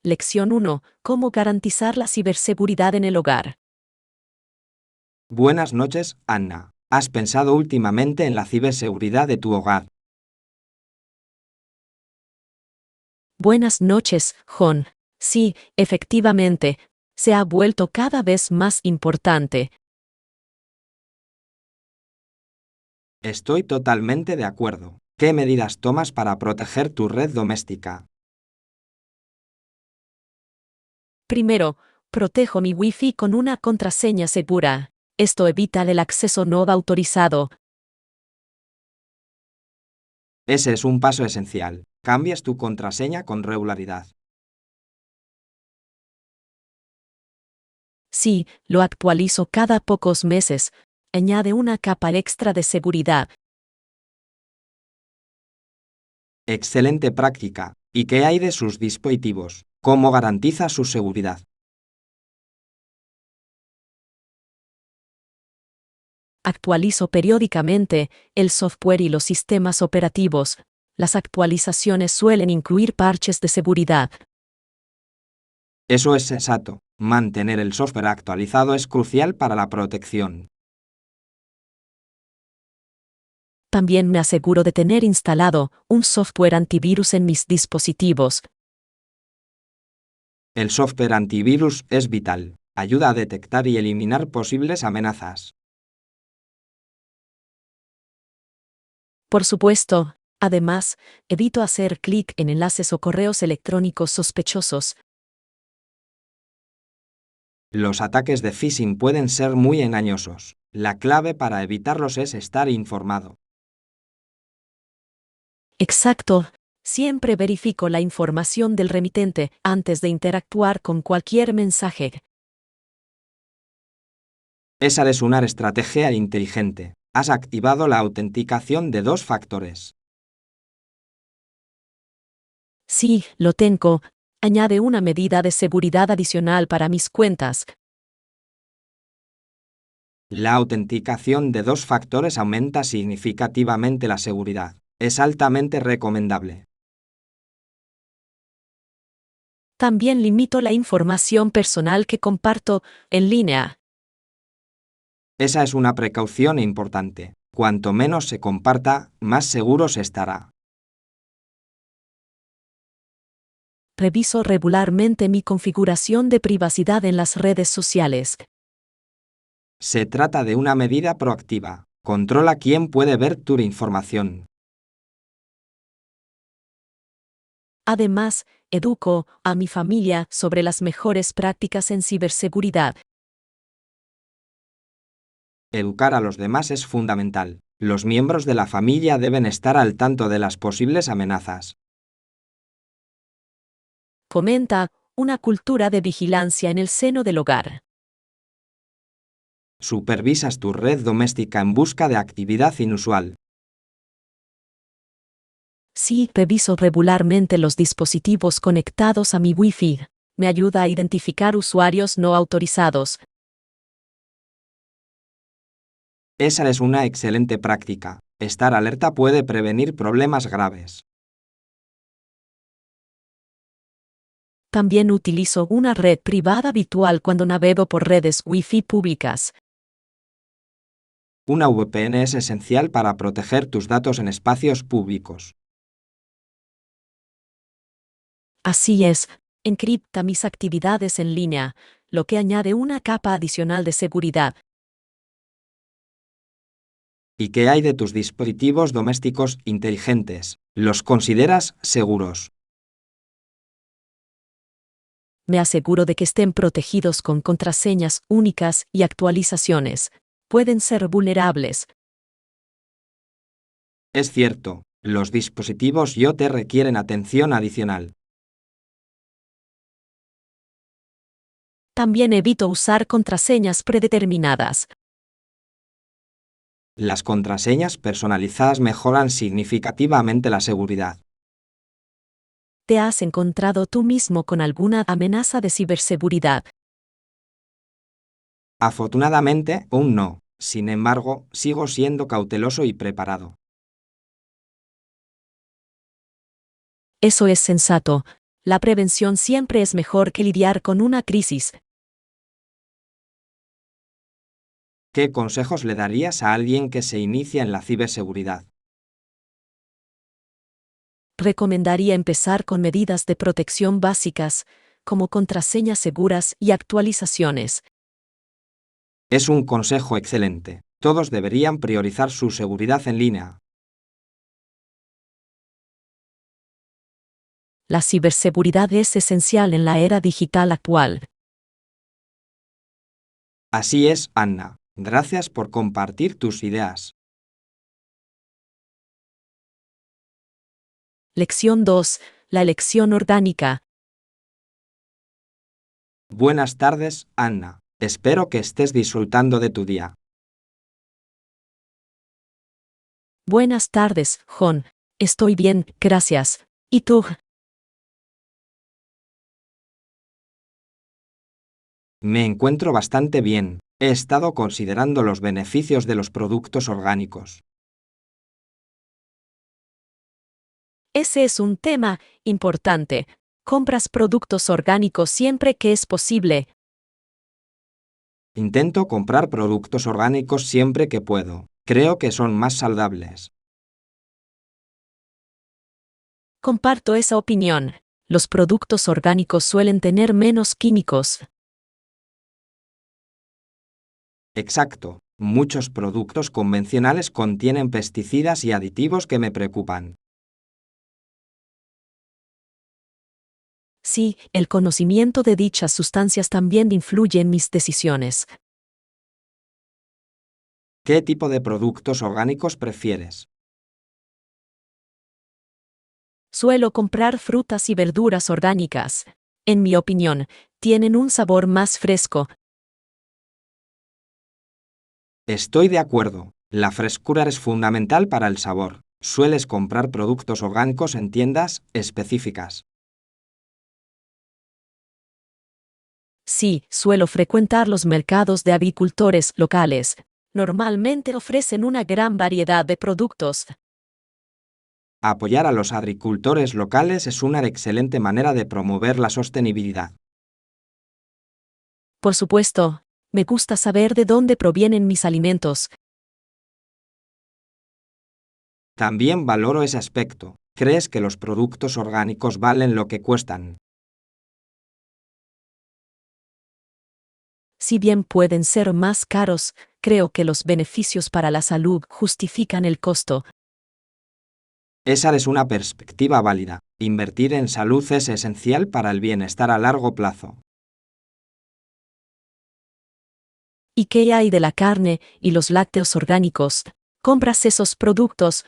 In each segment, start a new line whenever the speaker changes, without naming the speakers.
Lección 1. ¿Cómo garantizar la ciberseguridad en el hogar?
Buenas noches, Anna. ¿Has pensado últimamente en la ciberseguridad de tu hogar?
Buenas noches, John. Sí, efectivamente, se ha vuelto cada vez más importante.
Estoy totalmente de acuerdo. ¿Qué medidas tomas para proteger tu red doméstica?
Primero, protejo mi Wi-Fi con una contraseña segura. Esto evita el acceso no autorizado.
Ese es un paso esencial. Cambias tu contraseña con regularidad.
Sí, lo actualizo cada pocos meses. Añade una capa extra de seguridad.
Excelente práctica. ¿Y qué hay de sus dispositivos? ¿Cómo garantiza su seguridad?
Actualizo periódicamente el software y los sistemas operativos. Las actualizaciones suelen incluir parches de seguridad.
Eso es sensato. Mantener el software actualizado es crucial para la protección.
También me aseguro de tener instalado un software antivirus en mis dispositivos.
El software antivirus es vital. Ayuda a detectar y eliminar posibles amenazas.
Por supuesto, además, evito hacer clic en enlaces o correos electrónicos sospechosos.
Los ataques de phishing pueden ser muy engañosos. La clave para evitarlos es estar informado.
Exacto. Siempre verifico la información del remitente antes de interactuar con cualquier mensaje.
Esa es una estrategia inteligente. Has activado la autenticación de 2 factores.
Sí, lo tengo. Añade una medida de seguridad adicional para mis cuentas.
La autenticación de 2 factores aumenta significativamente la seguridad. Es altamente recomendable.
También limito la información personal que comparto en línea.
Esa es una precaución importante. Cuanto menos se comparta, más seguro se estará.
Reviso regularmente mi configuración de privacidad en las redes sociales.
Se trata de una medida proactiva. Controla quién puede ver tu información.
Además, educo a mi familia sobre las mejores prácticas en ciberseguridad.
Educar a los demás es fundamental. Los miembros de la familia deben estar al tanto de las posibles amenazas.
Fomenta una cultura de vigilancia en el seno del hogar.
Supervisas tu red doméstica en busca de actividad inusual.
Sí, reviso regularmente los dispositivos conectados a mi Wi-Fi. Me ayuda a identificar usuarios no autorizados.
Esa es una excelente práctica. Estar alerta puede prevenir problemas graves.
También utilizo una red privada habitual cuando navego por redes Wi-Fi públicas.
Una VPN es esencial para proteger tus datos en espacios públicos.
Así es, encripta mis actividades en línea, lo que añade una capa adicional de seguridad.
¿Y qué hay de tus dispositivos domésticos inteligentes? ¿Los consideras seguros?
Me aseguro de que estén protegidos con contraseñas únicas y actualizaciones. Pueden ser vulnerables.
Es cierto, los dispositivos IoT requieren atención adicional.
También evito usar contraseñas predeterminadas.
Las contraseñas personalizadas mejoran significativamente la seguridad.
¿Te has encontrado tú mismo con alguna amenaza de ciberseguridad?
Afortunadamente, aún no. Sin embargo, sigo siendo cauteloso y preparado.
Eso es sensato. La prevención siempre es mejor que lidiar con una crisis.
¿Qué consejos le darías a alguien que se inicia en la ciberseguridad?
Recomendaría empezar con medidas de protección básicas, como contraseñas seguras y actualizaciones.
Es un consejo excelente. Todos deberían priorizar su seguridad en línea.
La ciberseguridad es esencial en la era digital actual.
Así es, Anna. Gracias por compartir tus ideas.
Lección 2. La elección orgánica.
Buenas tardes, Anna. Espero que estés disfrutando de tu día.
Buenas tardes, John. Estoy bien, gracias. ¿Y tú?
Me encuentro bastante bien. He estado considerando los beneficios de los productos orgánicos.
Ese es un tema importante. Compras productos orgánicos siempre que es posible.
Intento comprar productos orgánicos siempre que puedo. Creo que son más saludables.
Comparto esa opinión. Los productos orgánicos suelen tener menos químicos.
Exacto. Muchos productos convencionales contienen pesticidas y aditivos que me preocupan.
Sí, el conocimiento de dichas sustancias también influye en mis decisiones.
¿Qué tipo de productos orgánicos prefieres?
Suelo comprar frutas y verduras orgánicas. En mi opinión, tienen un sabor más fresco.
Estoy de acuerdo. La frescura es fundamental para el sabor. ¿Sueles comprar productos orgánicos en tiendas específicas?
Sí, suelo frecuentar los mercados de agricultores locales. Normalmente ofrecen una gran variedad de productos.
Apoyar a los agricultores locales es una excelente manera de promover la sostenibilidad.
Por supuesto, me gusta saber de dónde provienen mis alimentos.
También valoro ese aspecto. ¿Crees que los productos orgánicos valen lo que cuestan?
Si bien pueden ser más caros, creo que los beneficios para la salud justifican el costo.
Esa es una perspectiva válida. Invertir en salud es esencial para el bienestar a largo plazo.
¿Y qué hay de la carne y los lácteos orgánicos? ¿Compras esos productos?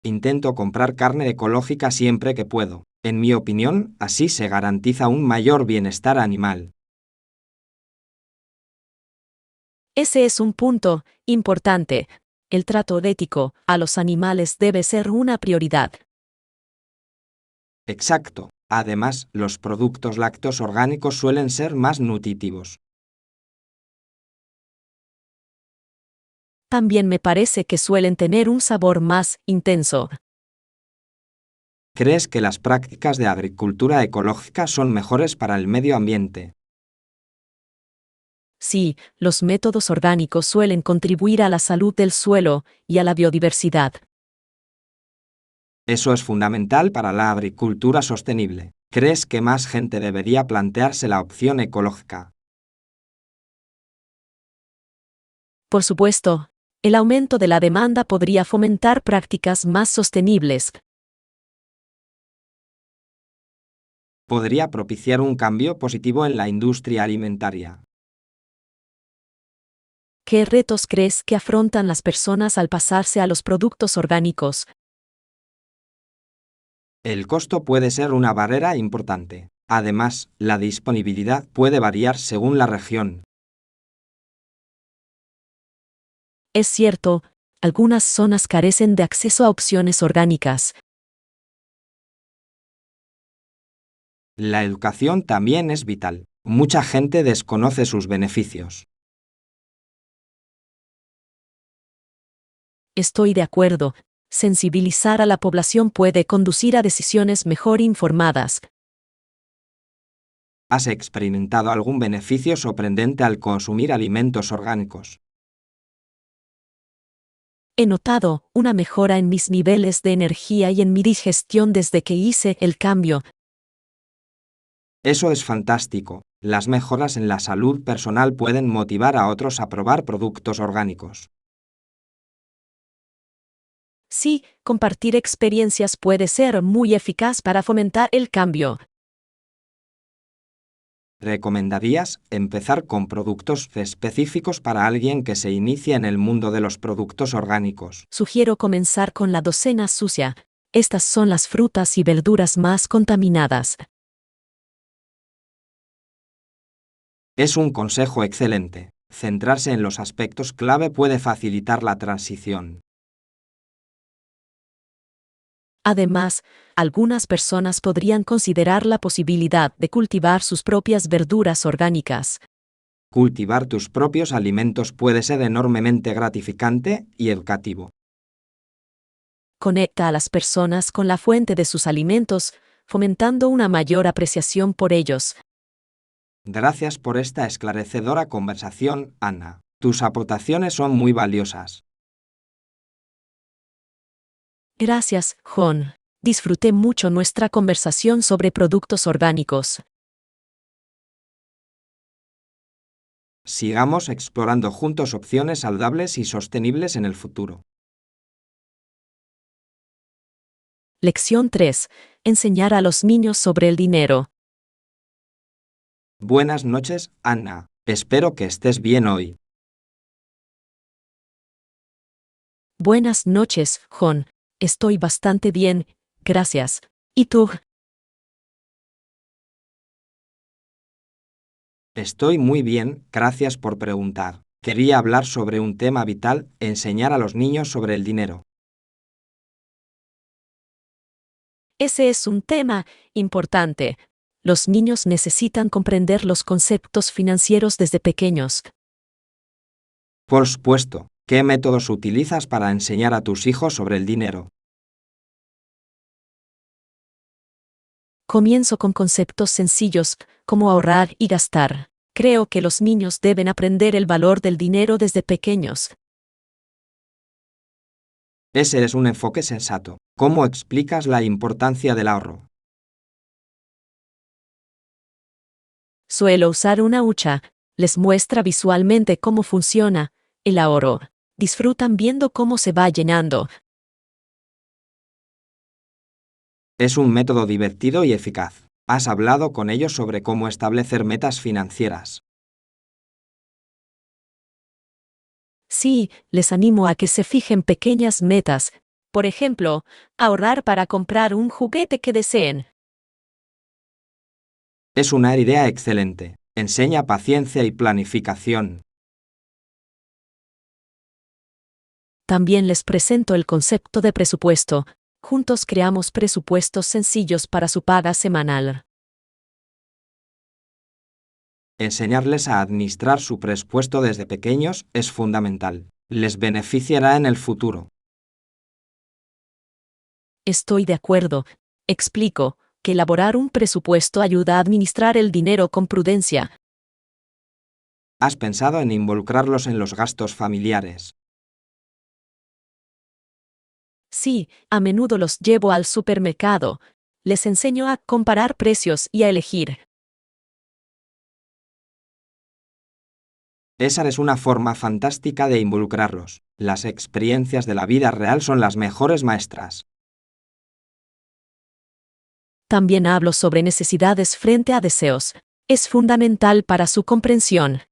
Intento comprar carne ecológica siempre que puedo. En mi opinión, así se garantiza un mayor bienestar animal.
Ese es un punto importante. El trato ético a los animales debe ser una prioridad.
Exacto. Además, los productos lácteos orgánicos suelen ser más nutritivos.
También me parece que suelen tener un sabor más intenso.
¿Crees que las prácticas de agricultura ecológica son mejores para el medio ambiente?
Sí, los métodos orgánicos suelen contribuir a la salud del suelo y a la biodiversidad.
Eso es fundamental para la agricultura sostenible. ¿Crees que más gente debería plantearse la opción ecológica?
Por supuesto, el aumento de la demanda podría fomentar prácticas más sostenibles.
Podría propiciar un cambio positivo en la industria alimentaria.
¿Qué retos crees que afrontan las personas al pasarse a los productos orgánicos?
El costo puede ser una barrera importante. Además, la disponibilidad puede variar según la región.
Es cierto, algunas zonas carecen de acceso a opciones orgánicas.
La educación también es vital. Mucha gente desconoce sus beneficios.
Estoy de acuerdo. Sensibilizar a la población puede conducir a decisiones mejor informadas.
¿Has experimentado algún beneficio sorprendente al consumir alimentos orgánicos?
He notado una mejora en mis niveles de energía y en mi digestión desde que hice el cambio.
Eso es fantástico. Las mejoras en la salud personal pueden motivar a otros a probar productos orgánicos.
Sí, compartir experiencias puede ser muy eficaz para fomentar el cambio.
¿Recomendarías empezar con productos específicos para alguien que se inicia en el mundo de los productos orgánicos?
Sugiero comenzar con la docena sucia. Estas son las frutas y verduras más contaminadas.
Es un consejo excelente. Centrarse en los aspectos clave puede facilitar la transición.
Además, algunas personas podrían considerar la posibilidad de cultivar sus propias verduras orgánicas.
Cultivar tus propios alimentos puede ser enormemente gratificante y educativo.
Conecta a las personas con la fuente de sus alimentos, fomentando una mayor apreciación por ellos.
Gracias por esta esclarecedora conversación, Ana. Tus aportaciones son muy valiosas.
Gracias, John. Disfruté mucho nuestra conversación sobre productos orgánicos.
Sigamos explorando juntos opciones saludables y sostenibles en el futuro.
Lección 3. Enseñar a los niños sobre el dinero.
Buenas noches, Ana. Espero que estés bien hoy.
Buenas noches, John. Estoy bastante bien, gracias. ¿Y tú?
Estoy muy bien, gracias por preguntar. Quería hablar sobre un tema vital, enseñar a los niños sobre el dinero.
Ese es un tema importante. Los niños necesitan comprender los conceptos financieros desde pequeños.
Por supuesto, ¿qué métodos utilizas para enseñar a tus hijos sobre el dinero?
Comienzo con conceptos sencillos, como ahorrar y gastar. Creo que los niños deben aprender el valor del dinero desde pequeños.
Ese es un enfoque sensato. ¿Cómo explicas la importancia del ahorro?
Suelo usar una hucha. Les muestra visualmente cómo funciona el ahorro. Disfrutan viendo cómo se va llenando.
Es un método divertido y eficaz. ¿Has hablado con ellos sobre cómo establecer metas financieras?
Sí, les animo a que se fijen pequeñas metas. Por ejemplo, ahorrar para comprar un juguete que deseen.
Es una idea excelente. Enseña paciencia y planificación.
También les presento el concepto de presupuesto. Juntos creamos presupuestos sencillos para su paga semanal.
Enseñarles a administrar su presupuesto desde pequeños es fundamental. Les beneficiará en el futuro.
Estoy de acuerdo. Explico que elaborar un presupuesto ayuda a administrar el dinero con prudencia.
¿Has pensado en involucrarlos en los gastos familiares?
Sí, a menudo los llevo al supermercado. Les enseño a comparar precios y a elegir.
Esa es una forma fantástica de involucrarlos. Las experiencias de la vida real son las mejores maestras.
También hablo sobre necesidades frente a deseos. Es fundamental para su comprensión.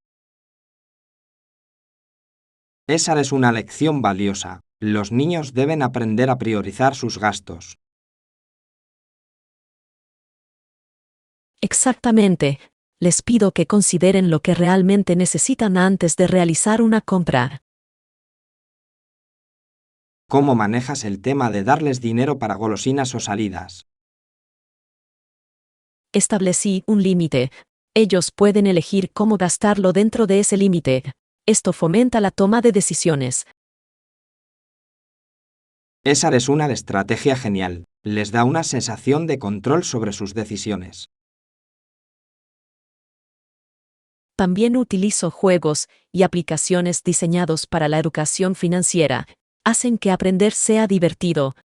Esa es una lección valiosa. Los niños deben aprender a priorizar sus gastos.
Exactamente. Les pido que consideren lo que realmente necesitan antes de realizar una compra.
¿Cómo manejas el tema de darles dinero para golosinas o salidas?
Establecí un límite. Ellos pueden elegir cómo gastarlo dentro de ese límite. Esto fomenta la toma de decisiones.
Esa es una estrategia genial. Les da una sensación de control sobre sus decisiones.
También utilizo juegos y aplicaciones diseñados para la educación financiera. Hacen que aprender sea divertido.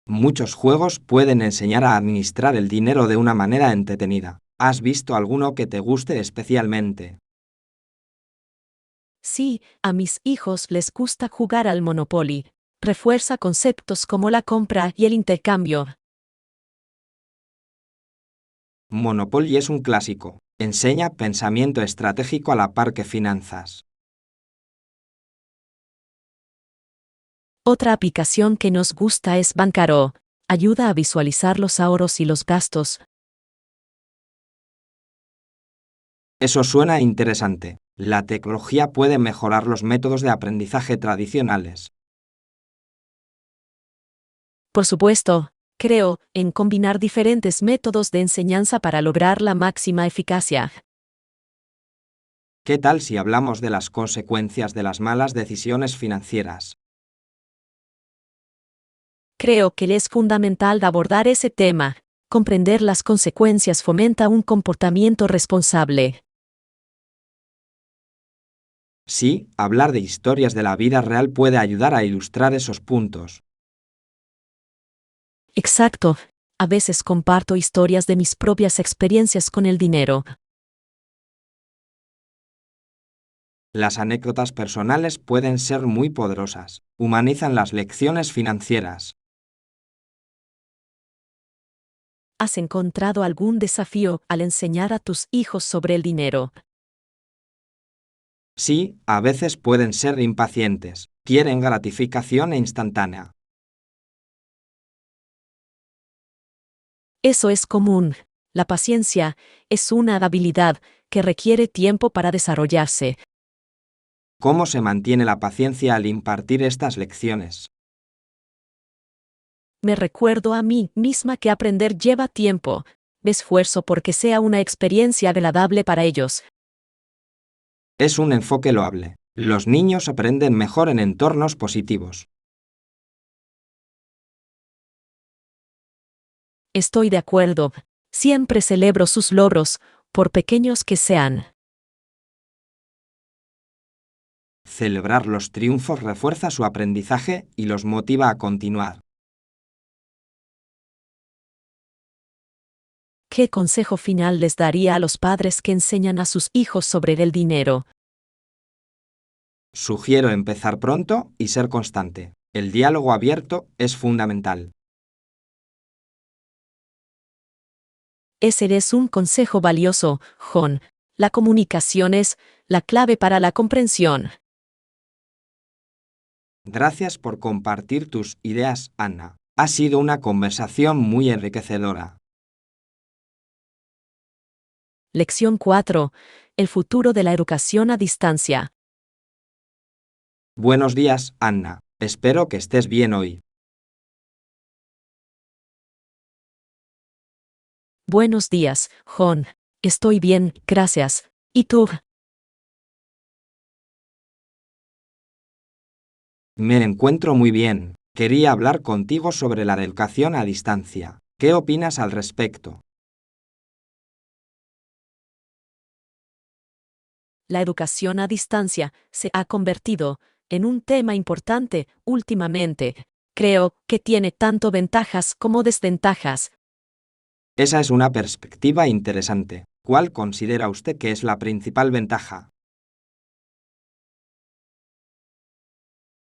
Muchos juegos pueden enseñar a administrar el dinero de una manera entretenida. ¿Has visto alguno que te guste especialmente?
Sí, a mis hijos les gusta jugar al Monopoly. Refuerza conceptos como la compra y el intercambio.
Monopoly es un clásico. Enseña pensamiento estratégico a la par que finanzas.
Otra aplicación que nos gusta es Bancaro. Ayuda a visualizar los ahorros y los gastos.
Eso suena interesante. La tecnología puede mejorar los métodos de aprendizaje tradicionales.
Por supuesto, creo en combinar diferentes métodos de enseñanza para lograr la máxima eficacia.
¿Qué tal si hablamos de las consecuencias de las malas decisiones financieras?
Creo que es fundamental abordar ese tema. Comprender las consecuencias fomenta un comportamiento responsable.
Sí, hablar de historias de la vida real puede ayudar a ilustrar esos puntos.
Exacto. A veces comparto historias de mis propias experiencias con el dinero.
Las anécdotas personales pueden ser muy poderosas. Humanizan las lecciones financieras.
¿Has encontrado algún desafío al enseñar a tus hijos sobre el dinero?
Sí, a veces pueden ser impacientes. Quieren gratificación instantánea.
Eso es común. La paciencia es una habilidad que requiere tiempo para desarrollarse.
¿Cómo se mantiene la paciencia al impartir estas lecciones?
Me recuerdo a mí misma que aprender lleva tiempo. Me esfuerzo porque sea una experiencia agradable para ellos.
Es un enfoque loable. Los niños aprenden mejor en entornos positivos.
Estoy de acuerdo. Siempre celebro sus logros, por pequeños que sean.
Celebrar los triunfos refuerza su aprendizaje y los motiva a continuar.
¿Qué consejo final les daría a los padres que enseñan a sus hijos sobre el dinero?
Sugiero empezar pronto y ser constante. El diálogo abierto es fundamental.
Ese es un consejo valioso, John. La comunicación es la clave para la comprensión.
Gracias por compartir tus ideas, Anna. Ha sido una conversación muy enriquecedora.
Lección 4. El futuro de la educación a distancia.
Buenos días, Anna. Espero que estés bien hoy.
Buenos días, John. Estoy bien, gracias. ¿Y tú?
Me encuentro muy bien. Quería hablar contigo sobre la educación a distancia. ¿Qué opinas al respecto?
La educación a distancia se ha convertido en un tema importante últimamente. Creo que tiene tanto ventajas como desventajas.
Esa es una perspectiva interesante. ¿Cuál considera usted que es la principal ventaja?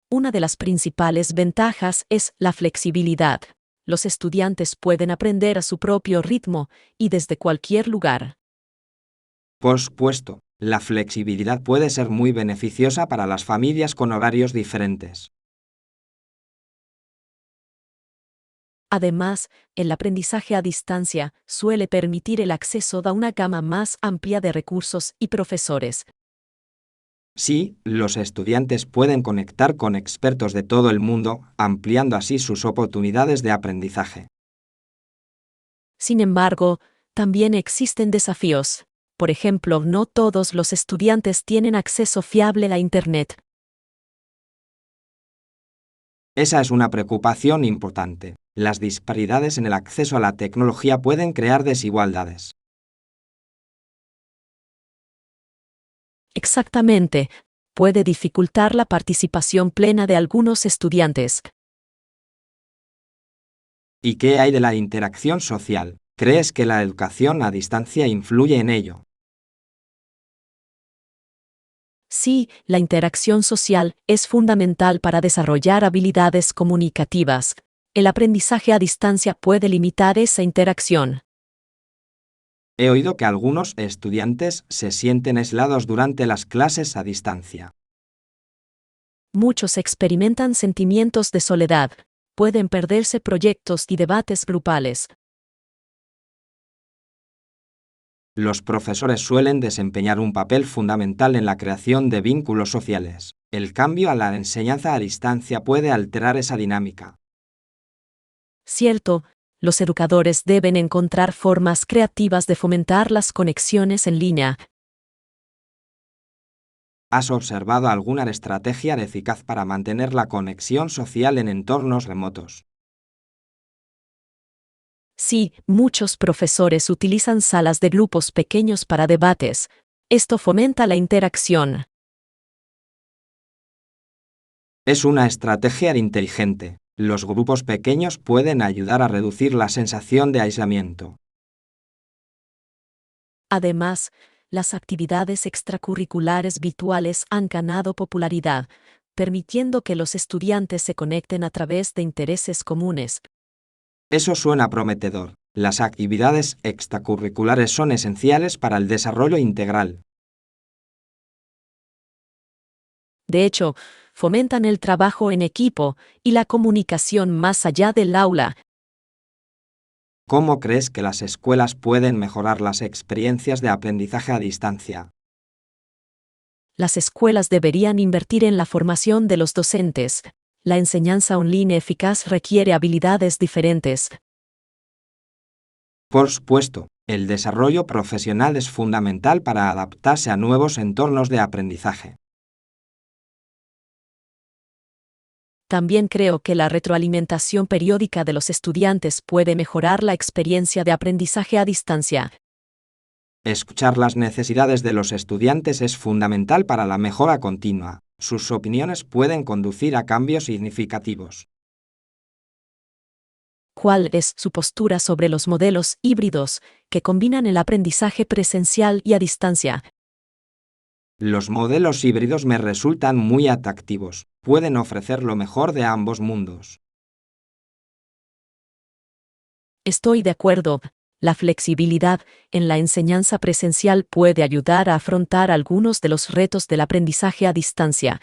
Una de las principales ventajas es la flexibilidad. Los estudiantes pueden aprender a su propio ritmo y desde cualquier lugar.
Por supuesto, la flexibilidad puede ser muy beneficiosa para las familias con horarios diferentes.
Además, el aprendizaje a distancia suele permitir el acceso a una gama más amplia de recursos y profesores.
Sí, los estudiantes pueden conectar con expertos de todo el mundo, ampliando así sus oportunidades de aprendizaje.
Sin embargo, también existen desafíos. Por ejemplo, no todos los estudiantes tienen acceso fiable a Internet.
Esa es una preocupación importante. Las disparidades en el acceso a la tecnología pueden crear desigualdades.
Exactamente. Puede dificultar la participación plena de algunos estudiantes.
¿Y qué hay de la interacción social? ¿Crees que la educación a distancia influye en ello?
Sí, la interacción social es fundamental para desarrollar habilidades comunicativas. El aprendizaje a distancia puede limitar esa interacción.
He oído que algunos estudiantes se sienten aislados durante las clases a distancia.
Muchos experimentan sentimientos de soledad. Pueden perderse proyectos y debates grupales.
Los profesores suelen desempeñar un papel fundamental en la creación de vínculos sociales. El cambio a la enseñanza a distancia puede alterar esa dinámica.
Cierto, los educadores deben encontrar formas creativas de fomentar las conexiones en línea.
¿Has observado alguna estrategia eficaz para mantener la conexión social en entornos remotos?
Sí, muchos profesores utilizan salas de grupos pequeños para debates. Esto fomenta la interacción.
Es una estrategia inteligente. Los grupos pequeños pueden ayudar a reducir la sensación de aislamiento.
Además, las actividades extracurriculares virtuales han ganado popularidad, permitiendo que los estudiantes se conecten a través de intereses comunes.
Eso suena prometedor. Las actividades extracurriculares son esenciales para el desarrollo integral.
De hecho, fomentan el trabajo en equipo y la comunicación más allá del aula.
¿Cómo crees que las escuelas pueden mejorar las experiencias de aprendizaje a distancia?
Las escuelas deberían invertir en la formación de los docentes. La enseñanza online eficaz requiere habilidades diferentes.
Por supuesto, el desarrollo profesional es fundamental para adaptarse a nuevos entornos de aprendizaje.
También creo que la retroalimentación periódica de los estudiantes puede mejorar la experiencia de aprendizaje a distancia.
Escuchar las necesidades de los estudiantes es fundamental para la mejora continua. Sus opiniones pueden conducir a cambios significativos.
¿Cuál es su postura sobre los modelos híbridos que combinan el aprendizaje presencial y a distancia?
Los modelos híbridos me resultan muy atractivos. Pueden ofrecer lo mejor de ambos mundos.
Estoy de acuerdo. La flexibilidad en la enseñanza presencial puede ayudar a afrontar algunos de los retos del aprendizaje a distancia.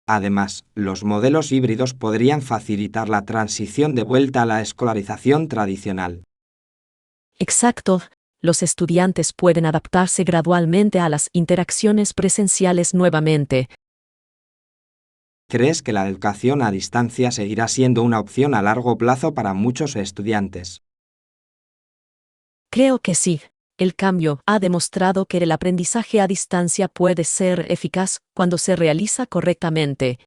Además, los modelos híbridos podrían facilitar la transición de vuelta a la escolarización tradicional.
Exacto. Los estudiantes pueden adaptarse gradualmente a las interacciones presenciales nuevamente.
¿Crees que la educación a distancia seguirá siendo una opción a largo plazo para muchos estudiantes?
Creo que sí. El cambio ha demostrado que el aprendizaje a distancia puede ser eficaz cuando se realiza correctamente.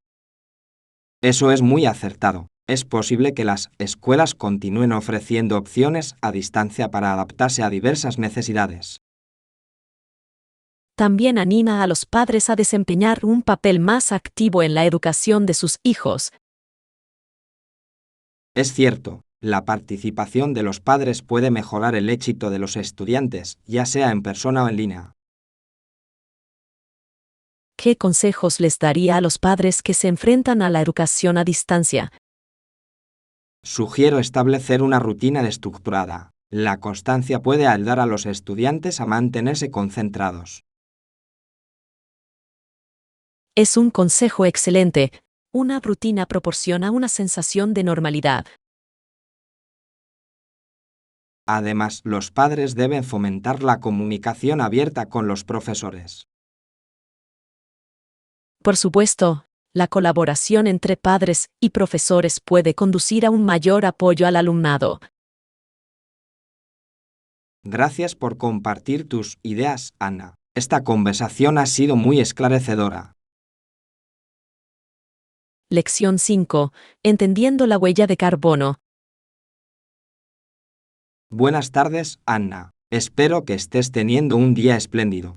Eso es muy acertado. Es posible que las escuelas continúen ofreciendo opciones a distancia para adaptarse a diversas necesidades.
También anima a los padres a desempeñar un papel más activo en la educación de sus hijos.
Es cierto, la participación de los padres puede mejorar el éxito de los estudiantes, ya sea en persona o en línea.
¿Qué consejos les daría a los padres que se enfrentan a la educación a distancia?
Sugiero establecer una rutina estructurada. La constancia puede ayudar a los estudiantes a mantenerse concentrados.
Es un consejo excelente. Una rutina proporciona una sensación de normalidad.
Además, los padres deben fomentar la comunicación abierta con los profesores.
Por supuesto, la colaboración entre padres y profesores puede conducir a un mayor apoyo al alumnado.
Gracias por compartir tus ideas, Ana. Esta conversación ha sido muy esclarecedora.
Lección 5. Entendiendo la huella de carbono.
Buenas tardes, Anna. Espero que estés teniendo un día espléndido.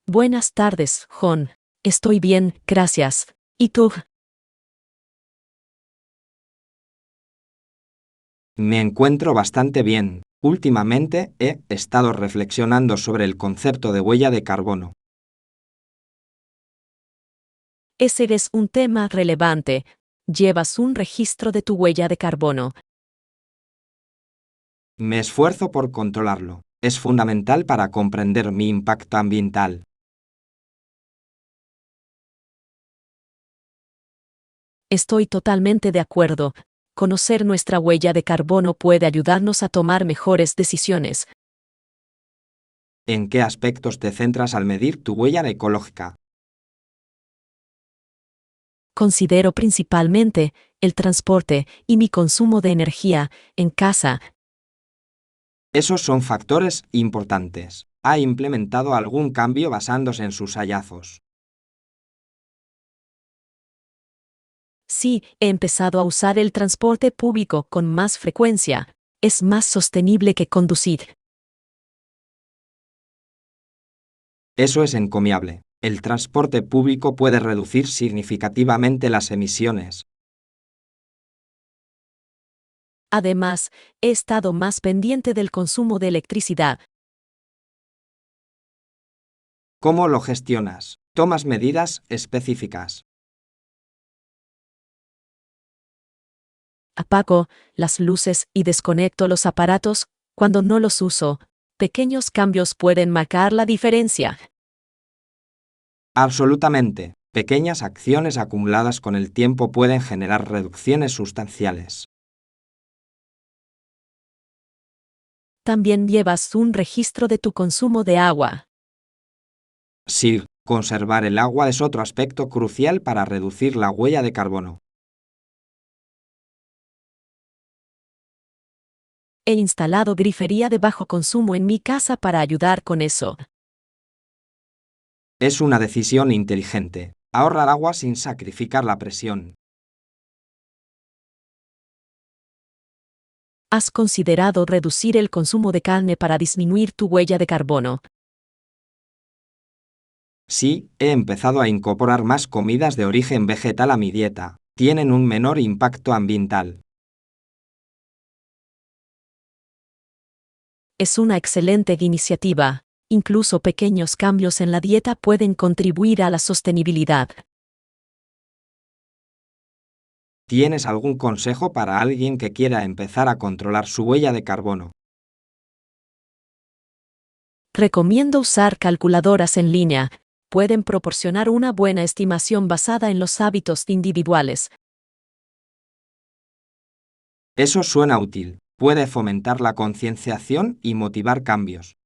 Buenas tardes, John. Estoy bien, gracias. ¿Y tú?
Me encuentro bastante bien. Últimamente he estado reflexionando sobre el concepto de huella de carbono.
Ese es un tema relevante. Llevas un registro de tu huella de carbono.
Me esfuerzo por controlarlo. Es fundamental para comprender mi impacto ambiental.
Estoy totalmente de acuerdo. Conocer nuestra huella de carbono puede ayudarnos a tomar mejores decisiones.
¿En qué aspectos te centras al medir tu huella ecológica?
Considero principalmente el transporte y mi consumo de energía en casa.
Esos son factores importantes. ¿Ha implementado algún cambio basándose en sus hallazgos?
Sí, he empezado a usar el transporte público con más frecuencia. Es más sostenible que conducir.
Eso es encomiable. El transporte público puede reducir significativamente las emisiones.
Además, he estado más pendiente del consumo de electricidad.
¿Cómo lo gestionas? ¿Tomas medidas específicas?
Apago las luces y desconecto los aparatos cuando no los uso. Pequeños cambios pueden marcar la diferencia.
Absolutamente. Pequeñas acciones acumuladas con el tiempo pueden generar reducciones sustanciales.
También llevas un registro de tu consumo de agua.
Sí, conservar el agua es otro aspecto crucial para reducir la huella de carbono.
He instalado grifería de bajo consumo en mi casa para ayudar con eso.
Es una decisión inteligente. Ahorrar agua sin sacrificar la presión.
¿Has considerado reducir el consumo de carne para disminuir tu huella de carbono?
Sí, he empezado a incorporar más comidas de origen vegetal a mi dieta. Tienen un menor impacto ambiental.
Es una excelente iniciativa. Incluso pequeños cambios en la dieta pueden contribuir a la sostenibilidad.
¿Tienes algún consejo para alguien que quiera empezar a controlar su huella de carbono?
Recomiendo usar calculadoras en línea. Pueden proporcionar una buena estimación basada en los hábitos individuales.
Eso suena útil. Puede fomentar la concienciación y motivar cambios.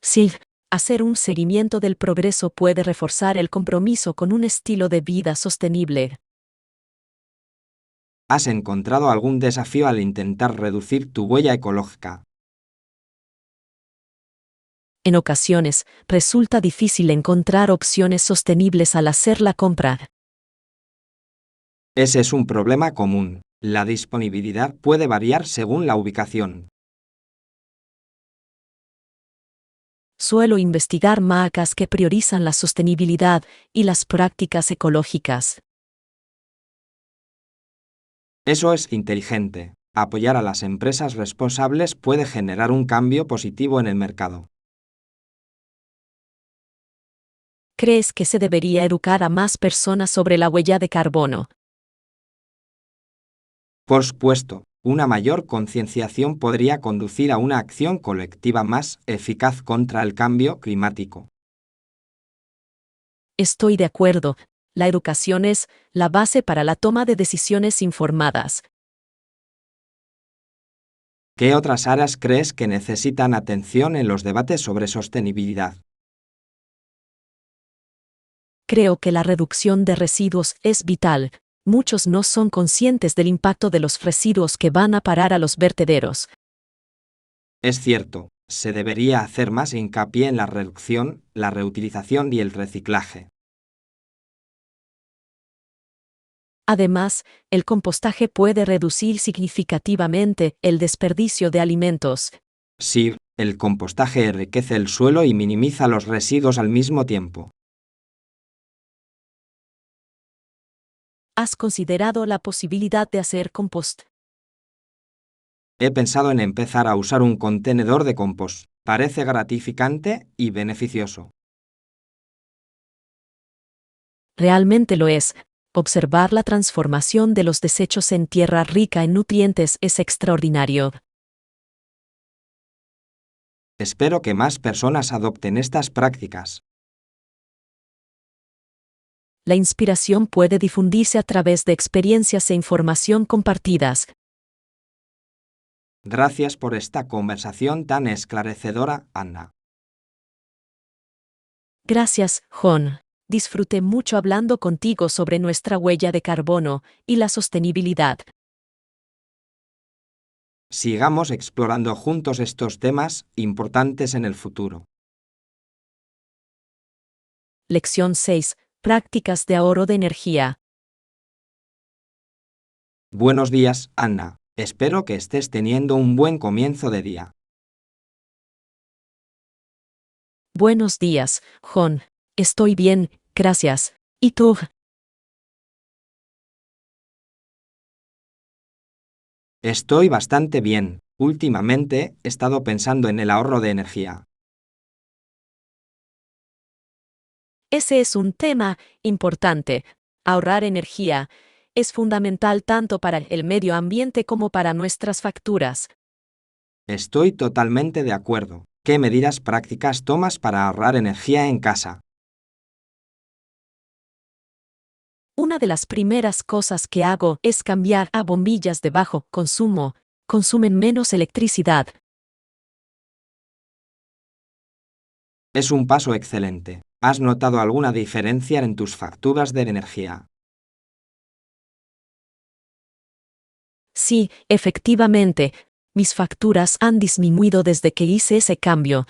Sí, hacer un seguimiento del progreso puede reforzar el compromiso con un estilo de vida sostenible.
¿Has encontrado algún desafío al intentar reducir tu huella ecológica?
En ocasiones, resulta difícil encontrar opciones sostenibles al hacer la compra.
Ese es un problema común. La disponibilidad puede variar según la ubicación.
Suelo investigar marcas que priorizan la sostenibilidad y las prácticas ecológicas.
Eso es inteligente. Apoyar a las empresas responsables puede generar un cambio positivo en el mercado.
¿Crees que se debería educar a más personas sobre la huella de carbono?
Por supuesto, una mayor concienciación podría conducir a una acción colectiva más eficaz contra el cambio climático.
Estoy de acuerdo. La educación es la base para la toma de decisiones informadas.
¿Qué otras áreas crees que necesitan atención en los debates sobre sostenibilidad?
Creo que la reducción de residuos es vital. Muchos no son conscientes del impacto de los residuos que van a parar a los vertederos.
Es cierto, Se debería hacer más hincapié en la reducción, la reutilización y el reciclaje.
Además, el compostaje puede reducir significativamente el desperdicio de alimentos.
Sí, el compostaje enriquece el suelo y minimiza los residuos al mismo tiempo.
¿Has considerado la posibilidad de hacer compost?
He pensado en empezar a usar un contenedor de compost. Parece gratificante y beneficioso.
Realmente lo es. Observar la transformación de los desechos en tierra rica en nutrientes es extraordinario.
Espero que más personas adopten estas prácticas.
La inspiración puede difundirse a través de experiencias e información compartidas.
Gracias por esta conversación tan esclarecedora, Anna.
Gracias, John. Disfruté mucho hablando contigo sobre nuestra huella de carbono y la sostenibilidad.
Sigamos explorando juntos estos temas importantes en el futuro.
Lección 6. Prácticas de ahorro de energía.
Buenos días, Anna. Espero que estés teniendo un buen comienzo de día.
Buenos días, John. Estoy bien, gracias. ¿Y tú?
Estoy bastante bien. Últimamente he estado pensando en el ahorro de energía.
Ese es un tema importante. Ahorrar energía es fundamental tanto para el medio ambiente como para nuestras facturas.
Estoy totalmente de acuerdo. ¿Qué medidas prácticas tomas para ahorrar energía en casa?
Una de las primeras cosas que hago es cambiar a bombillas de bajo consumo. Consumen menos electricidad.
Es un paso excelente. ¿Has notado alguna diferencia en tus facturas de energía?
Sí, efectivamente, mis facturas han disminuido desde que hice ese cambio.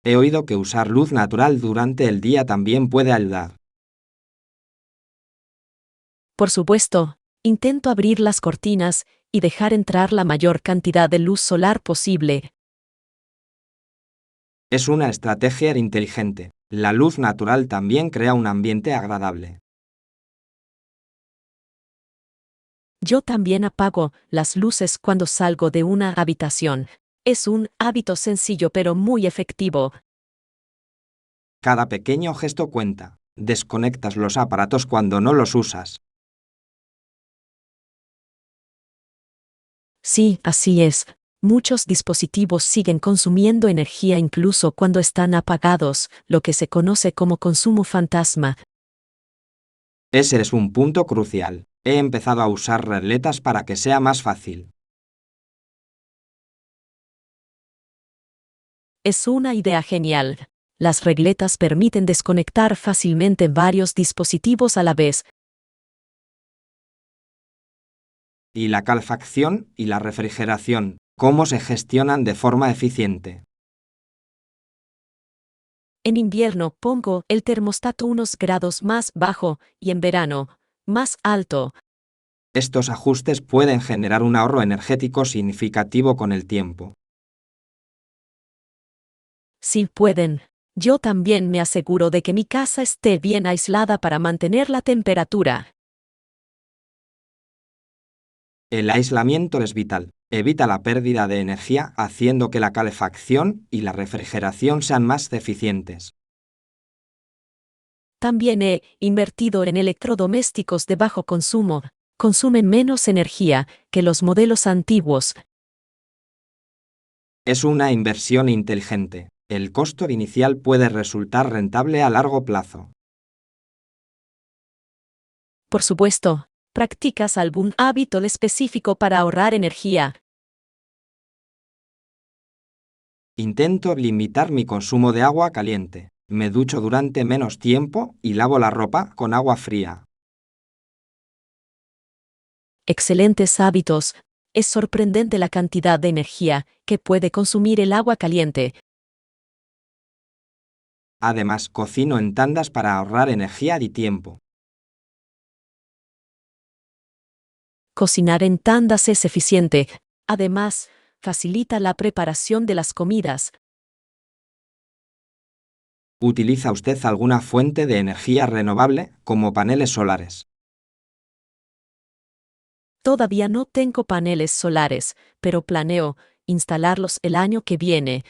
He oído que usar luz natural durante el día también puede ayudar.
Por supuesto, intento abrir las cortinas y dejar entrar la mayor cantidad de luz solar posible.
Es una estrategia inteligente. La luz natural también crea un ambiente agradable.
Yo también apago las luces cuando salgo de una habitación. Es un hábito sencillo pero muy efectivo.
Cada pequeño gesto cuenta. Desconectas los aparatos cuando no los usas.
Sí, así es. Muchos dispositivos siguen consumiendo energía incluso cuando están apagados, lo que se conoce como consumo fantasma.
Ese es un punto crucial. He empezado a usar regletas para que sea más fácil.
Es una idea genial. Las regletas permiten desconectar fácilmente varios dispositivos a la vez.
¿Y la calefacción y la refrigeración? ¿Cómo se gestionan de forma eficiente?
En invierno pongo el termostato unos grados más bajo y en verano, más alto.
Estos ajustes pueden generar un ahorro energético significativo con el tiempo.
Si pueden. Yo también me aseguro de que mi casa esté bien aislada para mantener la temperatura.
El aislamiento es vital. Evita la pérdida de energía haciendo que la calefacción y la refrigeración sean más eficientes.
También he invertido en electrodomésticos de bajo consumo. Consumen menos energía que los modelos antiguos.
Es una inversión inteligente. El costo inicial puede resultar rentable a largo plazo.
Por supuesto, ¿practicas algún hábito específico para ahorrar energía?
Intento limitar mi consumo de agua caliente. Me ducho durante menos tiempo y lavo la ropa con agua fría.
Excelentes hábitos. Es sorprendente la cantidad de energía que puede consumir el agua caliente.
Además, cocino en tandas para ahorrar energía y tiempo.
Cocinar en tandas es eficiente. Además, facilita la preparación de las comidas.
¿Utiliza usted alguna fuente de energía renovable, como paneles solares?
Todavía no tengo paneles solares, pero planeo instalarlos el año que viene.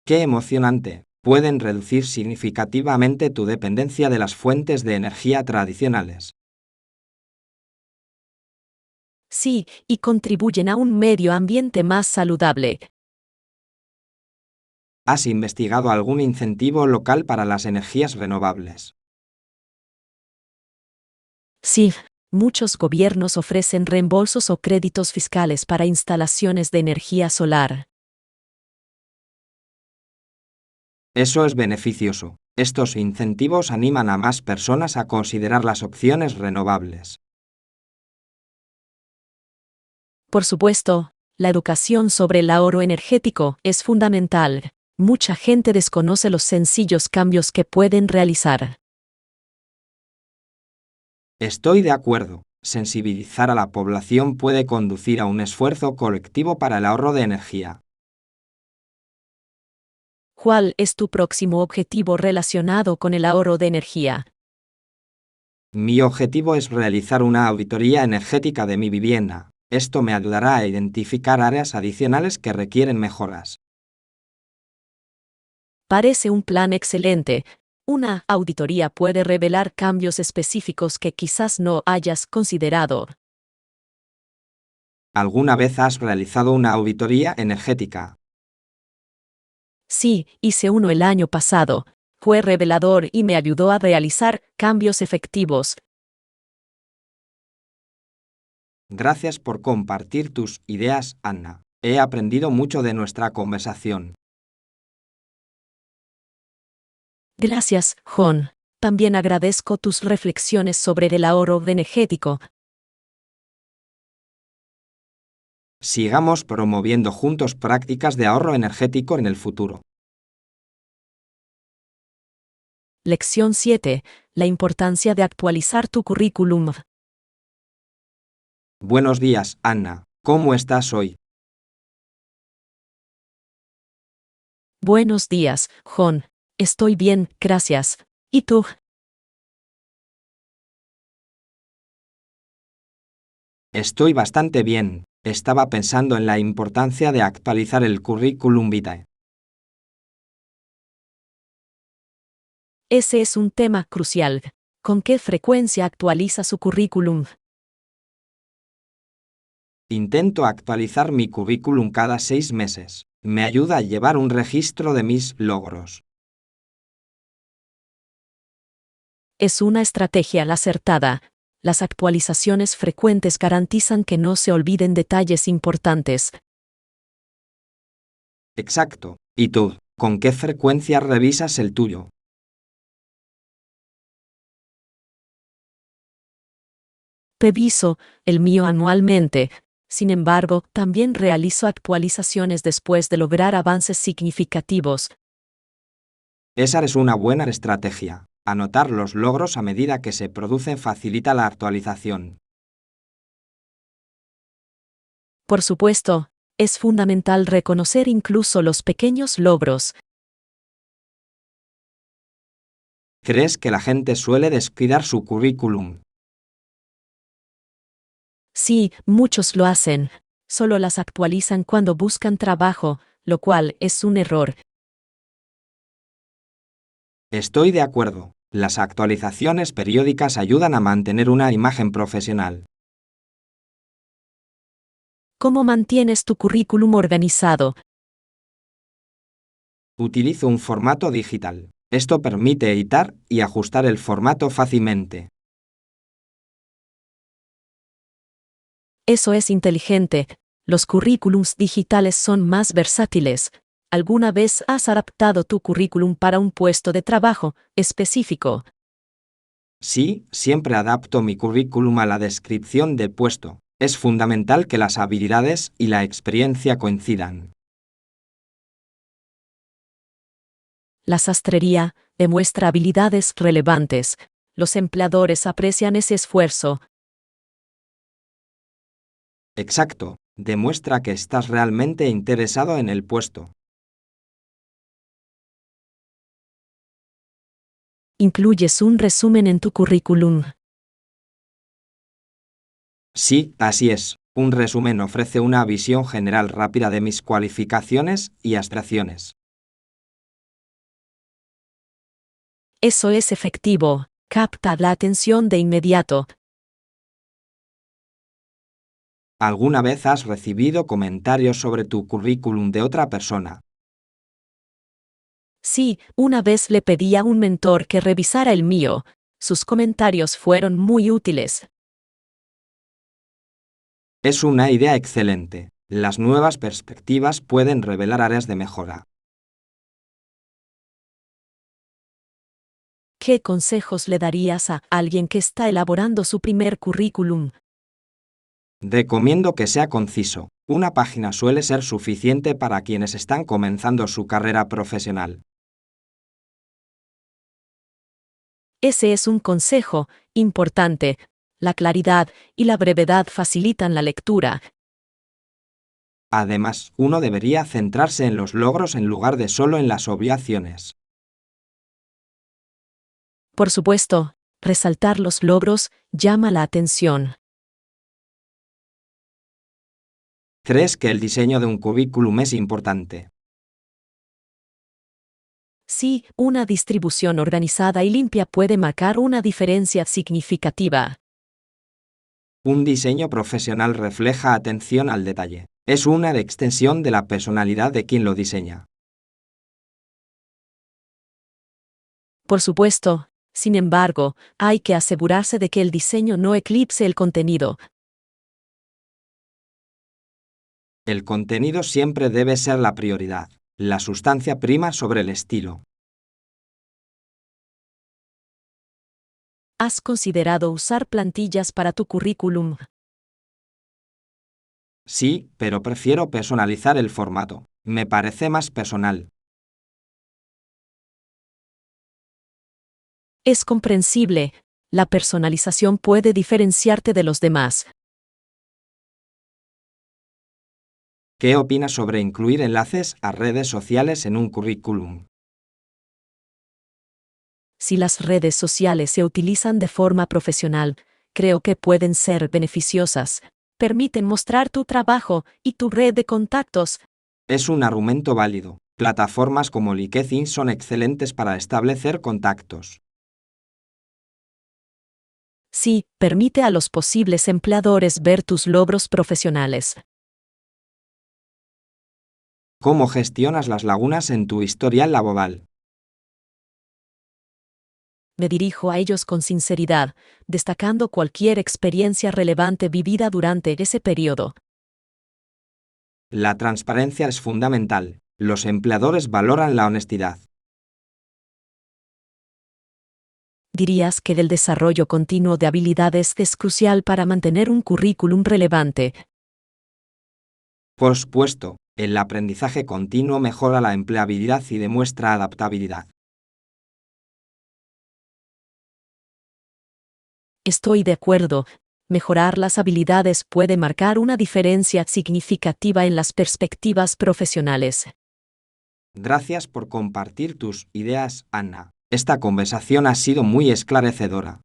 ¡Qué emocionante! Pueden reducir significativamente tu dependencia de las fuentes de energía tradicionales.
Sí, y contribuyen a un medio ambiente más saludable.
¿Has investigado algún incentivo local para las energías renovables?
Sí, muchos gobiernos ofrecen reembolsos o créditos fiscales para instalaciones de energía solar.
Eso es beneficioso. Estos incentivos animan a más personas a considerar las opciones renovables.
Por supuesto, la educación sobre el ahorro energético es fundamental. Mucha gente desconoce los sencillos cambios que pueden realizar.
Estoy de acuerdo. Sensibilizar a la población puede conducir a un esfuerzo colectivo para el ahorro de energía.
¿Cuál es tu próximo objetivo relacionado con el ahorro de energía?
Mi objetivo es realizar una auditoría energética de mi vivienda. Esto me ayudará a identificar áreas adicionales que requieren mejoras.
Parece un plan excelente. Una auditoría puede revelar cambios específicos que quizás no hayas considerado.
¿Alguna vez has realizado una auditoría energética?
Sí, hice uno el año pasado. Fue revelador y me ayudó a realizar cambios efectivos.
Gracias por compartir tus ideas, Anna. He aprendido mucho de nuestra conversación.
Gracias, John. También agradezco tus reflexiones sobre el ahorro energético.
Sigamos promoviendo juntos prácticas de ahorro energético en el futuro.
Lección 7. La importancia de actualizar tu currículum.
Buenos días, Anna. ¿Cómo estás hoy?
Buenos días, John. Estoy bien, gracias. ¿Y tú?
Estoy bastante bien. Estaba pensando en la importancia de actualizar el currículum vitae.
Ese es un tema crucial. ¿Con qué frecuencia actualiza su currículum?
Intento actualizar mi currículum cada 6 meses. Me ayuda a llevar un registro de mis logros.
Es una estrategia acertada. Las actualizaciones frecuentes garantizan que no se olviden detalles importantes.
Exacto. ¿Y tú? ¿Con qué frecuencia revisas el tuyo?
Reviso el mío anualmente. Sin embargo, también realizo actualizaciones después de lograr avances significativos.
Esa es una buena estrategia. Anotar los logros a medida que se producen facilita la actualización.
Por supuesto, es fundamental reconocer incluso los pequeños logros.
¿Crees que la gente suele descuidar su currículum?
Sí, muchos lo hacen. Solo las actualizan cuando buscan trabajo, lo cual es un error.
Estoy de acuerdo. Las actualizaciones periódicas ayudan a mantener una imagen profesional.
¿Cómo mantienes tu currículum organizado?
Utilizo un formato digital. Esto permite editar y ajustar el formato fácilmente.
Eso es inteligente. Los currículums digitales son más versátiles. ¿Alguna vez has adaptado tu currículum para un puesto de trabajo específico?
Sí, siempre adapto mi currículum a la descripción del puesto. Es fundamental que las habilidades y la experiencia coincidan.
La sastrería demuestra habilidades relevantes. Los empleadores aprecian ese esfuerzo.
Exacto, demuestra que estás realmente interesado en el puesto.
¿Incluyes un resumen en tu currículum?
Sí, así es. Un resumen ofrece una visión general rápida de mis cualificaciones y aspiraciones.
Eso es efectivo. Capta la atención de inmediato.
¿Alguna vez has recibido comentarios sobre tu currículum de otra persona?
Sí, una vez le pedí a un mentor que revisara el mío. Sus comentarios fueron muy útiles.
Es una idea excelente. Las nuevas perspectivas pueden revelar áreas de mejora.
¿Qué consejos le darías a alguien que está elaborando su primer currículum?
Recomiendo que sea conciso. Una página suele ser suficiente para quienes están comenzando su carrera profesional.
Ese es un consejo importante. La claridad y la brevedad facilitan la lectura.
Además, uno debería centrarse en los logros en lugar de solo en las obviaciones.
Por supuesto, resaltar los logros llama la atención.
¿Crees que el diseño de un currículum es importante?
Sí, una distribución organizada y limpia puede marcar una diferencia significativa.
Un diseño profesional refleja atención al detalle. Es una extensión de la personalidad de quien lo diseña.
Por supuesto, sin embargo, hay que asegurarse de que el diseño no eclipse el contenido.
El contenido siempre debe ser la prioridad. La sustancia prima sobre el estilo.
¿Has considerado usar plantillas para tu currículum?
Sí, pero prefiero personalizar el formato. Me parece más personal.
Es comprensible. La personalización puede diferenciarte de los demás.
¿Qué opinas sobre incluir enlaces a redes sociales en un currículum?
Si las redes sociales se utilizan de forma profesional, creo que pueden ser beneficiosas. Permiten mostrar tu trabajo y tu red de contactos.
Es un argumento válido. Plataformas como LinkedIn son excelentes para establecer contactos.
Sí, permite a los posibles empleadores ver tus logros profesionales.
¿Cómo gestionas las lagunas en tu historial laboral?
Me dirijo a ellos con sinceridad, destacando cualquier experiencia relevante vivida durante ese periodo.
La transparencia es fundamental. Los empleadores valoran la honestidad.
¿Dirías que el desarrollo continuo de habilidades es crucial para mantener un currículum relevante?
Por supuesto, el aprendizaje continuo mejora la empleabilidad y demuestra adaptabilidad.
Estoy de acuerdo. Mejorar las habilidades puede marcar una diferencia significativa en las perspectivas profesionales.
Gracias por compartir tus ideas, Anna. Esta conversación ha sido muy esclarecedora.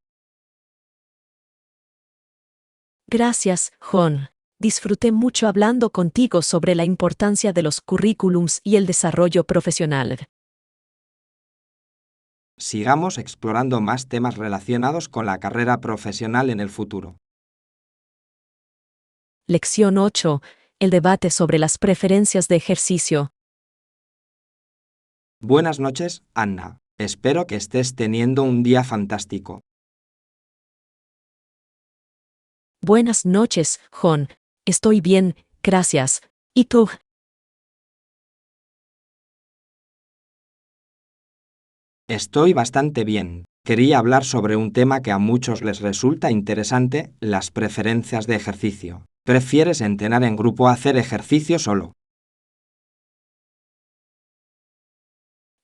Gracias, John. Disfruté mucho hablando contigo sobre la importancia de los currículums y el desarrollo profesional.
Sigamos explorando más temas relacionados con la carrera profesional en el futuro.
Lección 8. El debate sobre las preferencias de ejercicio.
Buenas noches, Anna. Espero que estés teniendo un día fantástico.
Buenas noches, John. Estoy bien, gracias. ¿Y tú?
Estoy bastante bien. Quería hablar sobre un tema que a muchos les resulta interesante, las preferencias de ejercicio. ¿Prefieres entrenar en grupo o hacer ejercicio solo?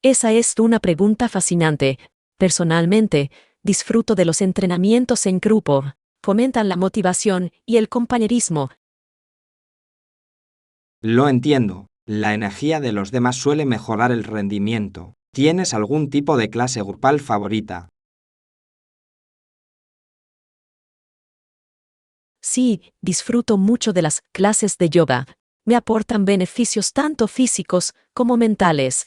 Esa es una pregunta fascinante. Personalmente, disfruto de los entrenamientos en grupo. Fomentan la motivación y el compañerismo.
Lo entiendo. La energía de los demás suele mejorar el rendimiento. ¿Tienes algún tipo de clase grupal favorita?
Sí, disfruto mucho de las clases de yoga. Me aportan beneficios tanto físicos como mentales.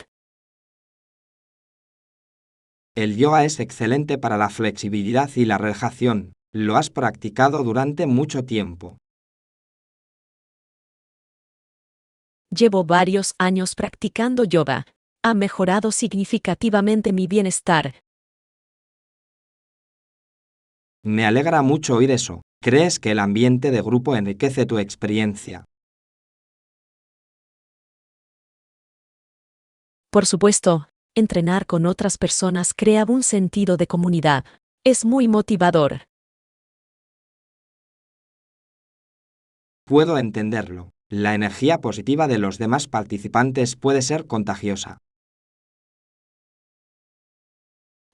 El yoga es excelente para la flexibilidad y la relajación. ¿Lo has practicado durante mucho tiempo?
Llevo varios años practicando yoga. Ha mejorado significativamente mi bienestar.
Me alegra mucho oír eso. ¿Crees que el ambiente de grupo enriquece tu experiencia?
Por supuesto, entrenar con otras personas crea un sentido de comunidad. Es muy motivador.
Puedo entenderlo. La energía positiva de los demás participantes puede ser contagiosa.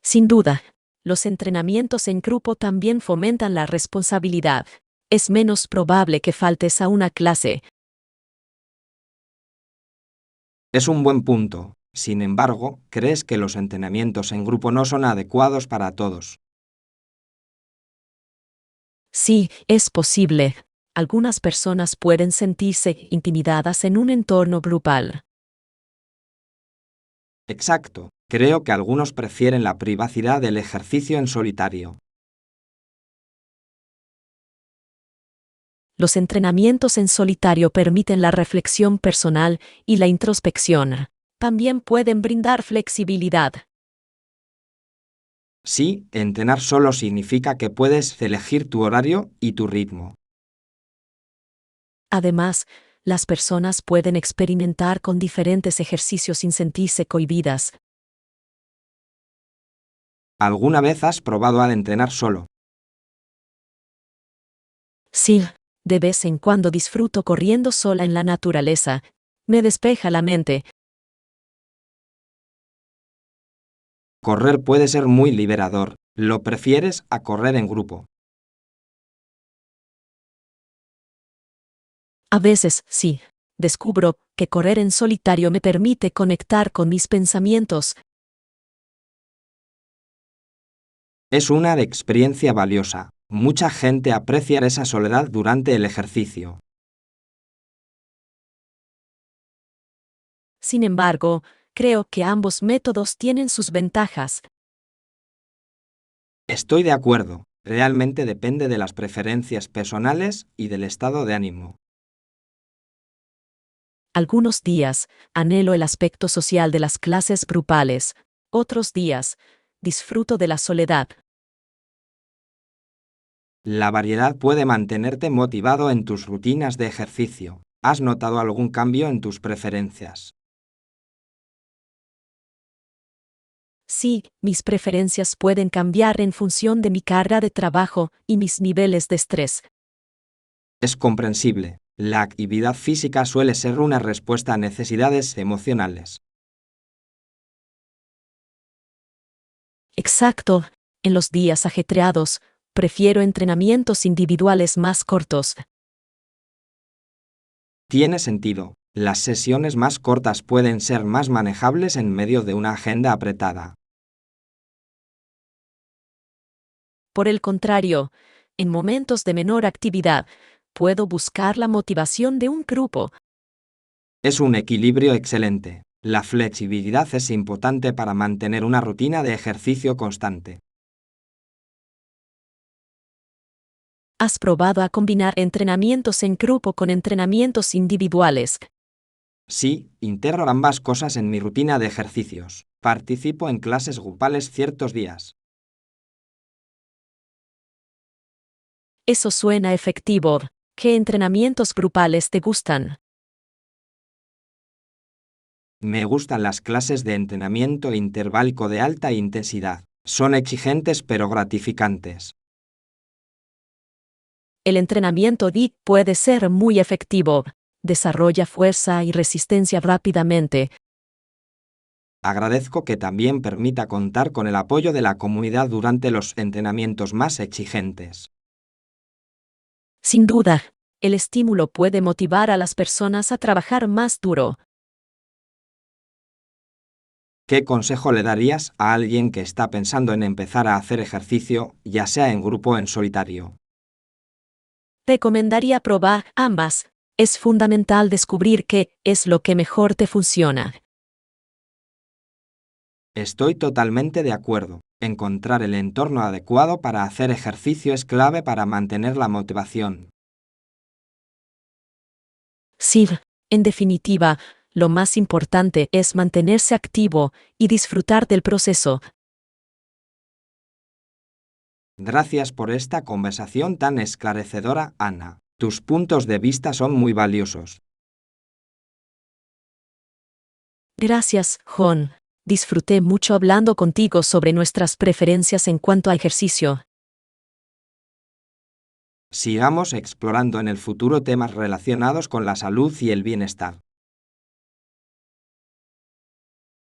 Sin duda, los entrenamientos en grupo también fomentan la responsabilidad. Es menos probable que faltes a una clase.
Es un buen punto. Sin embargo, ¿crees que los entrenamientos en grupo no son adecuados para todos?
Sí, es posible. Algunas personas pueden sentirse intimidadas en un entorno grupal.
Exacto. Creo que algunos prefieren la privacidad del ejercicio en solitario.
Los entrenamientos en solitario permiten la reflexión personal y la introspección. También pueden brindar flexibilidad.
Sí, entrenar solo significa que puedes elegir tu horario y tu ritmo.
Además, las personas pueden experimentar con diferentes ejercicios sin sentirse cohibidas.
¿Alguna vez has probado a entrenar solo?
Sí, de vez en cuando disfruto corriendo sola en la naturaleza. Me despeja la mente.
Correr puede ser muy liberador. ¿Lo prefieres a correr en grupo?
A veces, sí, descubro que correr en solitario me permite conectar con mis pensamientos.
Es una experiencia valiosa. Mucha gente aprecia esa soledad durante el ejercicio.
Sin embargo, creo que ambos métodos tienen sus ventajas.
Estoy de acuerdo. Realmente depende de las preferencias personales y del estado de ánimo.
Algunos días, anhelo el aspecto social de las clases grupales. Otros días, disfruto de la soledad.
La variedad puede mantenerte motivado en tus rutinas de ejercicio. ¿Has notado algún cambio en tus preferencias?
Sí, mis preferencias pueden cambiar en función de mi carga de trabajo y mis niveles de estrés.
Es comprensible. La actividad física suele ser una respuesta a necesidades emocionales.
Exacto. En los días ajetreados, prefiero entrenamientos individuales más cortos.
Tiene sentido. Las sesiones más cortas pueden ser más manejables en medio de una agenda apretada.
Por el contrario, en momentos de menor actividad, puedo buscar la motivación de un grupo.
Es un equilibrio excelente. La flexibilidad es importante para mantener una rutina de ejercicio constante.
¿Has probado a combinar entrenamientos en grupo con entrenamientos individuales?
Sí, integro ambas cosas en mi rutina de ejercicios. Participo en clases grupales ciertos días.
Eso suena efectivo. ¿Qué entrenamientos grupales te gustan?
Me gustan las clases de entrenamiento interválico de alta intensidad. Son exigentes pero gratificantes.
El entrenamiento DIT puede ser muy efectivo. Desarrolla fuerza y resistencia rápidamente.
Agradezco que también permita contar con el apoyo de la comunidad durante los entrenamientos más exigentes.
Sin duda, el estímulo puede motivar a las personas a trabajar más duro.
¿Qué consejo le darías a alguien que está pensando en empezar a hacer ejercicio, ya sea en grupo o en solitario?
Recomendaría probar ambas. Es fundamental descubrir qué es lo que mejor te funciona.
Estoy totalmente de acuerdo. Encontrar el entorno adecuado para hacer ejercicio es clave para mantener la motivación.
Sí, en definitiva, lo más importante es mantenerse activo y disfrutar del proceso.
Gracias por esta conversación tan esclarecedora, Ana. Tus puntos de vista son muy valiosos.
Gracias, John. Disfruté mucho hablando contigo sobre nuestras preferencias en cuanto a ejercicio.
Sigamos explorando en el futuro temas relacionados con la salud y el bienestar.